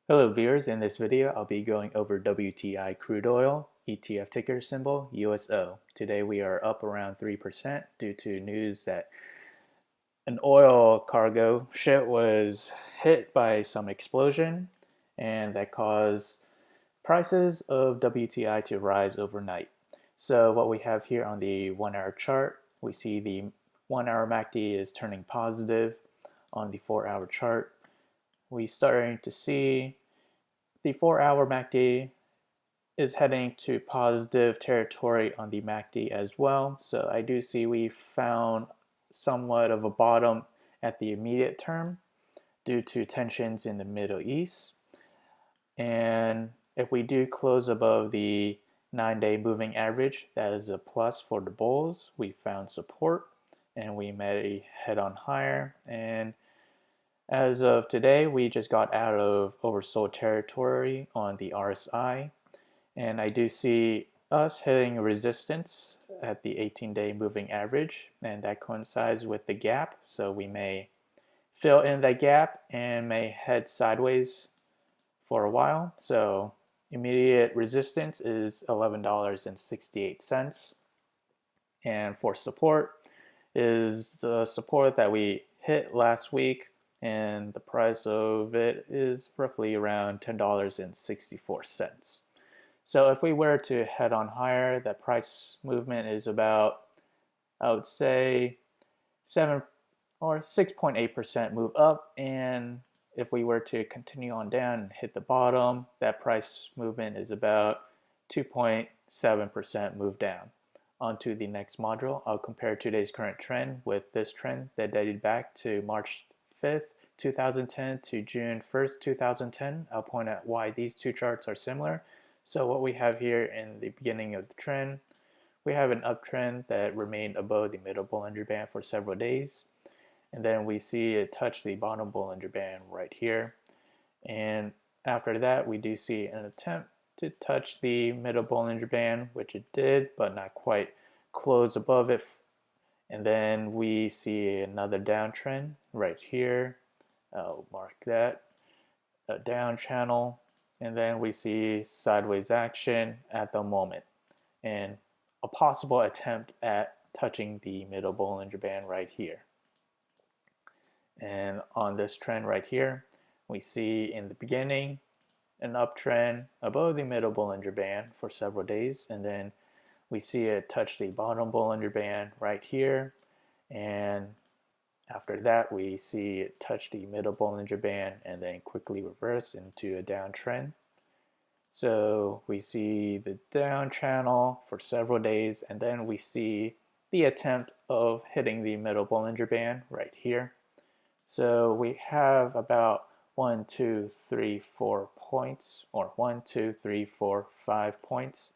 Hello viewers, in this video I'll be going over WTI crude oil, ETF ticker symbol USO. Today we are up around 3% due to news that an oil cargo ship was hit by some explosion and that caused prices of WTI to rise overnight. So what we have here on the 1 hour chart, we see the 1 hour MACD is turning positive. On the 4 hour chart, we starting to see the 4 hour MACD is heading to positive territory on the MACD as well. So I do see we found somewhat of a bottom at the immediate term due to tensions in the Middle East. And if we do close above the 9-day moving average, that is a plus for the bulls. We found support and we may head on higher. And as of today, we just got out of oversold territory on the RSI, and I do see us hitting resistance at the 18-day moving average, and that coincides with the gap, so we may fill in that gap and may head sideways for a while. So immediate resistance is $11.68, and for support is the support that we hit last week, and the price of it is roughly around $10.64. So if we were to head on higher, that price movement is about, I would say, 7 or 6.8% move up, and if we were to continue on down and hit the bottom, that price movement is about 2.7% move down. On to the next module, I'll compare today's current trend with this trend that dated back to March 5th, 2010 to June 1st, 2010. I'll point out why these two charts are similar. So what we have here in the beginning of the trend, we have an uptrend that remained above the middle Bollinger Band for several days. And then we see it touch the bottom Bollinger Band right here. And after that, we do see an attempt to touch the middle Bollinger Band, which it did, but not quite close above it. And then we see another downtrend right here. I'll mark that, a down channel, and then we see sideways action at the moment and a possible attempt at touching the middle Bollinger Band right here. And on this trend right here, we see in the beginning an uptrend above the middle Bollinger Band for several days, and then we see it touch the bottom Bollinger Band right here, and after that we see it touch the middle Bollinger Band and then quickly reverse into a downtrend. So we see the down channel for several days, and then we see the attempt of hitting the middle Bollinger Band right here. So we have about 1, 2, 3, 4 points, or 1, 2, 3, 4, 5 points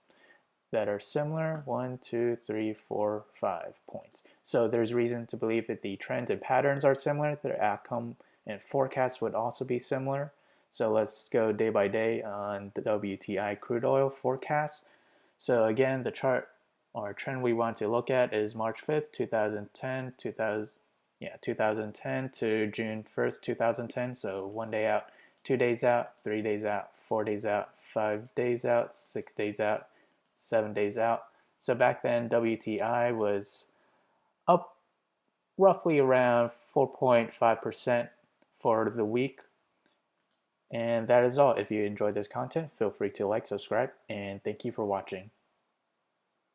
that are similar. 1, 2, 3, 4, 5 points. So there's reason to believe that the trends and patterns are similar. The outcome and forecast would also be similar. So let's go day by day on the WTI crude oil forecast. So again, the chart or trend we want to look at is March 5th, 2010 to June 1st, 2010. So 1 day out, 2 days out, 3 days out, 4 days out, 5 days out, 6 days out, 7 days out. So back then WTI was up roughly around 4.5% for the week. And that is all. If you enjoyed this content, feel free to like, subscribe, and thank you for watching.